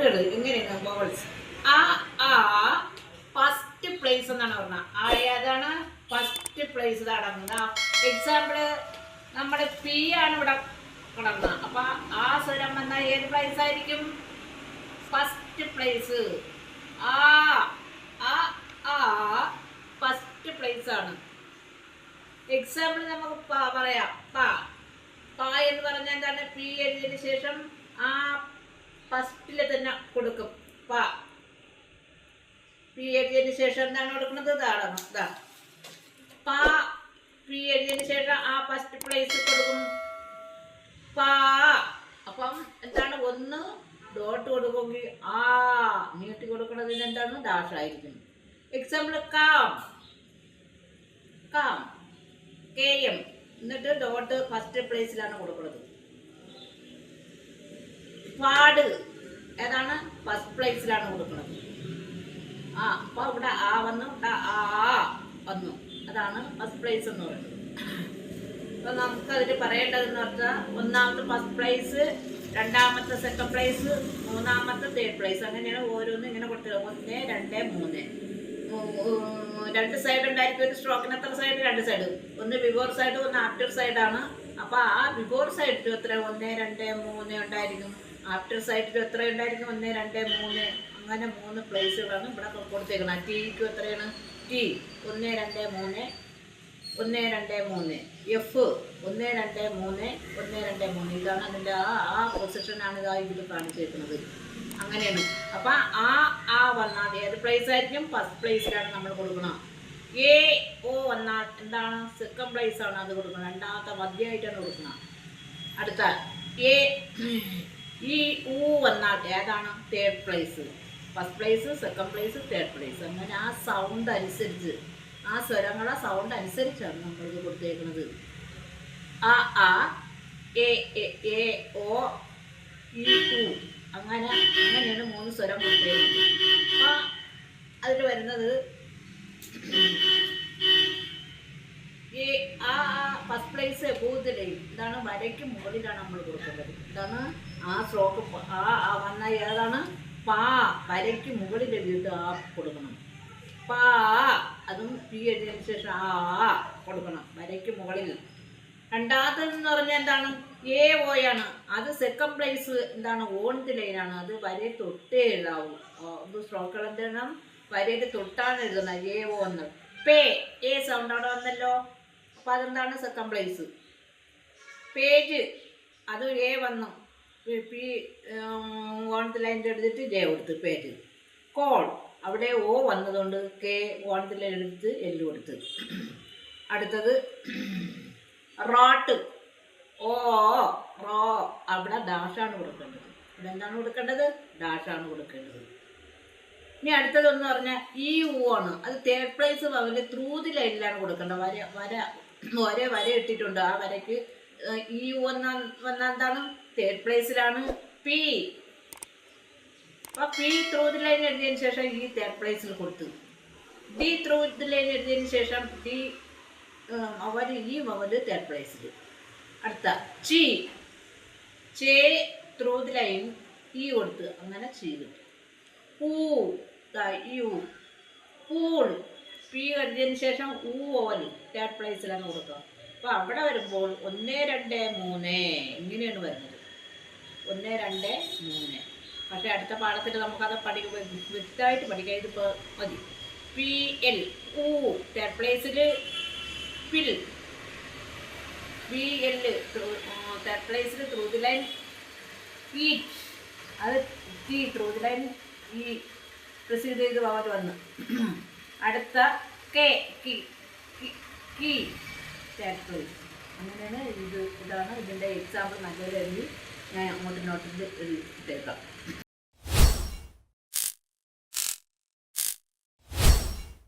സൗണ്ടുകൾ എങ്ങനെയാണ് വവൽസ്? ആ ആ ഫസ്റ്റ് പ്ലേസ് എന്നാണ് പറഞ്ഞത്. ആ ഏതാണ് ഫസ്റ്റ് പ്ലേസ് അടങ്ങുന്നത്. എക്സാമ്പിള് നമ്മുടെ പി ആണ് ഇവിടെ കിടന്നത്. അപ്പൊ ആ സ്വരം വന്നാൽ ഏത് പ്ലേസ് ആയിരിക്കും? First place. ആ ആ ആ ഫസ്റ്റ് പ്ലേസ് ആണ്. എക്സാമ്പിൾ നമുക്ക് പറയാം. പ എന്ന് പറഞ്ഞാൽ എന്താണ്? പി എഴുതിയതിനു ശേഷം ആ ഫസ്റ്റില് തന്നെ കൊടുക്കും. പി എഴുതിയതിനു ശേഷം എന്താണ് കൊടുക്കുന്നത്? ഇതാണ് പ. പി എഴുതിയതിനു ശേഷം ആ ഫസ്റ്റ് പ്ലേസ് കൊടുക്കും പ. അപ്പം എന്താണ്? ഒന്ന് ഡോട്ട് കൊടുക്കുമെങ്കിൽ ആ നീട്ടി കൊടുക്കുന്നതിന് എന്താണ്? ഡാഷ് ആയിരിക്കും. Example calm. കാം KM എന്നിട്ട് ഡോട്ട് ഫസ്റ്റ് പ്ലേസിലാണ് കൊടുക്കുന്നത്. പാട് ഏതാണ്? ഫസ്റ്റ് പ്ലേസിലാണ് കൊടുക്കുന്നത്. അപ്പൊ ഇവിടെ ആ വന്നു, ആ വന്നു. അതാണ് ഫസ്റ്റ് പ്ലേസ് എന്ന് പറയുന്നത്. അപ്പൊ നമുക്ക് അതിൽ പറയേണ്ടതെന്ന് പറഞ്ഞാൽ ഒന്നാമത്തെ ഫസ്റ്റ് പ്ലേസ്, രണ്ടാമത്തെ സെക്കൻഡ് പ്ലേസ്, മൂന്നാമത്തെ തേർഡ് പ്ലേസ്. അങ്ങനെയാണ് ഓരോന്നും ഇങ്ങനെ കൊടുത്തത്. 1 2 3 രണ്ട് സൈഡ് ഉണ്ടായിരിക്കും. ഒരു സ്ട്രോക്കിന് എത്ര സൈഡ്? 2 സൈഡ്. ഒന്ന് ബിഫോർ സൈഡ്, ഒന്ന് ആഫ്റ്റർ സൈഡാണ്. അപ്പൊ ആ ബിഫോർ സൈഡിൽ എത്ര? 1 2 3 ഉണ്ടായിരിക്കും. ആഫ്റ്റർ സൈഡിൽ എത്ര ഉണ്ടായിരിക്കും? 1 2 3. അങ്ങനെ 3 പ്ലേസുകളാണ് ഇവിടെ കൊടുത്തേക്കുന്നത്. ടിക്ക് എത്രയാണ്? ടി 1 2 3 1 2 3. എഫ് 1 2 3 1 2 3. ഇതാണ് അതിൻ്റെ ആ പൊസിഷനാണ് ഇതാ ഇതിൽ കാണിച്ചിരിക്കുന്നത്. അങ്ങനെയാണ്. അപ്പൊ ആ വന്നാൽ ഏത് പ്ലേസ് ആയിരിക്കും? ഫസ്റ്റ് പ്ലേസിലാണ് നമ്മൾ കൊടുക്കണം. എ ഓ വന്നാൽ എന്താണ്? സെക്കൻഡ് പ്ലേസ് ആണ് അത് കൊടുക്കണം. രണ്ടാമത്തെ മധ്യമായിട്ടാണ് കൊടുക്കണം. അടുത്ത എ ഈ ഊ വന്നാൽ ഏതാണ്? Third place. First place, second place, third place. അങ്ങനെ ആ സൗണ്ട് അനുസരിച്ച്, ആ സ്വരങ്ങളുടെ സൗണ്ട് അനുസരിച്ചാണ് നമ്മളിത് കൊടുത്തേക്കുന്നത്. ആ എ ഓ ഈ ഊ അങ്ങനെയാണ് 3 സ്വരം കൊടുത്തേക്കുന്നത്. അപ്പൊ അതിൽ വരുന്നത് ഫസ്റ്റ് പ്ലേസ് കൂടുതലും ഇതാണ്. വരയ്ക്ക് മുകളിലാണ് നമ്മൾ കൊടുക്കേണ്ടത്. ഇതാണ് ആ സ്ട്രോക്ക്. വന്ന ഏതാണ്? പാ. വരയ്ക്ക് മുകളിൽ എഴുതിയിട്ട് ആ കൊടുക്കണം. പാ. അതും പി എഴുതിയതിനു ശേഷം ആ കൊടുക്കണം. വരയ്ക്ക് മുകളിൽ. രണ്ടാമത്തെന്ന് പറഞ്ഞാൽ എന്താണ്? എ ഓയാണ്. അത് സെക്കൻഡ് പ്ലേസ്. എന്താണ്? ഓൺത് ലൈനാണ്. അത് വരയെ തൊട്ടേ എഴുതാവൂ. ഇത് സ്ട്രോക്കുകൾ എന്താണ്? വരയിൽ തൊട്ടാണ് എഴുതുന്നത്. എ ഓ എന്ന്. പേ എ സൗണ്ട് അവിടെ വന്നല്ലോ. അപ്പൊ അതെന്താണ്? Second place. പേജ് അത് എ വന്നു. പി ഓൺത് ലൈൻ എടുത്തിട്ട് ജെ കൊടുത്ത് പേജ്. കോൾ അവിടെ ഓ വന്നതുകൊണ്ട് കെ ഓൺത് ലൈൻ എടുത്ത് എല്ല് കൊടുത്ത്. അടുത്തത് റോട്ട്. റോ അവിടെ ഡാഷാണ് കൊടുക്കേണ്ടത്. ഇവിടെ എന്താണ് കൊടുക്കേണ്ടത്? ഡാഷാണ് കൊടുക്കേണ്ടത്. ഇനി അടുത്തതെന്ന് പറഞ്ഞാൽ ഈ ഊ ആണ്. അത് തേർഡ് പ്ലേസ് വവല് ത്രൂ ദി ലൈനിലാണ് കൊടുക്കേണ്ടത്. വര ഇട്ടിട്ടുണ്ട്. ആ വരയ്ക്ക് ഈ ഊ വന്ന എന്താണ്? തേർഡ് പ്ലേസിലാണ്. പി. അപ്പൊ പി ത്രൂ ദി ലൈൻ എഴുതിയതിന് ശേഷം ഈ തേർഡ് പ്ലേസിൽ കൊടുത്തു. ഡി ത്രൂ ദി ലൈൻ എഴുതിയതിന് ശേഷം ഡി ഈ വവല് തേർഡ് പ്ലേസിൽ. അടുത്ത ചി. ചേ ത്രൂ ദി ലൈൻ ഈ കൊടുത്ത് അങ്ങനെ ചെയ്തു. പൂ യു. പൂൾ പി കഴിഞ്ഞതിന് ശേഷം ഊ ഓവൽ തേർഡ് പ്ലേസിലാണ് കൊടുക്കുക. അപ്പൊ അവിടെ വരുമ്പോൾ 1 2 3 ഇങ്ങനെയാണ് വരുന്നത്. 1 2 3. പക്ഷെ അടുത്ത പാഠത്തിൽ നമുക്കത് വ്യക്തമായിട്ട് പഠിക്കാം. ഇതിപ്പോൾ മതി. പി എൽ ഊ തേർഡ് പ്ലേസിൽ. പിൽ പി എൽ തേർഡ് പ്ലേസിൽ ത്രൂ ദി ലൈൻ. ഈറ്റ് അത് ടി ത്രൂ ദി ലൈൻ ഈ പ്രൊസീഡ് ചെയ്ത് അവർ വന്നു. അടുത്ത കെ കീ തേർഡ് പ്ലേസ്. അങ്ങനെയാണ് ഇതാണ് ഇതിൻ്റെ എക്സാമ്പിൾ. നല്ലൊരു എഴുതി ഞാൻ അങ്ങോട്ട് നോട്ടിൽ എഴുതിയിട്ടേക്കാം.